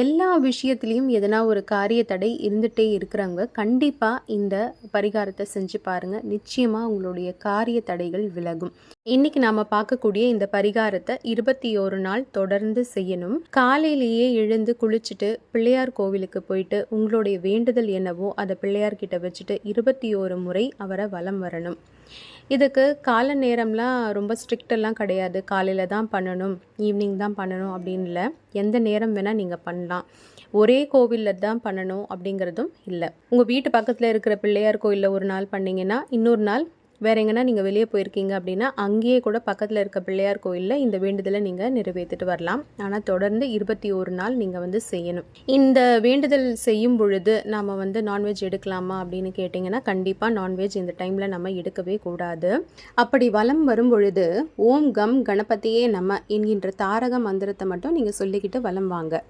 எல்லா விஷயத்துலேயும் எதனா ஒரு காரிய தடை இருந்துகிட்டே இருக்கிறவங்க கண்டிப்பாக இந்த பரிகாரத்தை செஞ்சு பாருங்கள். நிச்சயமாக உங்களுடைய காரிய தடைகள் விலகும். இன்னைக்கு நாம் பார்க்கக்கூடிய இந்த பரிகாரத்தை 21 நாள் தொடர்ந்து செய்யணும். காலையிலேயே எழுந்து குளிச்சுட்டு பிள்ளையார் கோவிலுக்கு போயிட்டு உங்களுடைய வேண்டுதல் என்னவோ அதை பிள்ளையார்கிட்ட வச்சுட்டு 21 முறை அவரை வலம் வரணும். இதுக்கு கால நேரம்லாம் ரொம்ப ஸ்ட்ரிக்டெல்லாம் கிடையாது. காலையில் தான் பண்ணணும், ஈவினிங் தான் பண்ணணும் அப்படின்னு இல்லை. எந்த நேரம் வேணால் நீங்கள் பண்ணலாம். ஒரே கோவிலில் தான் பண்ணணும் அப்படிங்கிறதும் இல்லை. உங்கள் வீட்டு பக்கத்தில் இருக்கிற பிள்ளையார் கோயிலில் ஒரு நாள் பண்ணிங்கன்னா, இன்னொரு நாள் வேற எங்கன்னா நீங்கள் வெளியே போயிருக்கீங்க அப்படின்னா அங்கேயே கூட பக்கத்தில் இருக்க பிள்ளையார் கோயிலில் இந்த வேண்டுதலை நீங்கள் நிறைவேற்றிட்டு வரலாம். ஆனால் தொடர்ந்து 21 நாள் நீங்கள் செய்யணும். இந்த வேண்டுதல் செய்யும் பொழுது நாம் நான்வெஜ் எடுக்கலாமா அப்படின்னு கேட்டிங்கன்னா, கண்டிப்பாக நான்வெஜ் இந்த டைமில் நம்ம எடுக்கவே கூடாது. அப்படி வலம் வரும் பொழுது ஓம் கம் கணபதியே நம என்கின்ற தாரக மந்திரத்தை மட்டும் நீங்கள் சொல்லிக்கிட்டு வலம் வாங்க.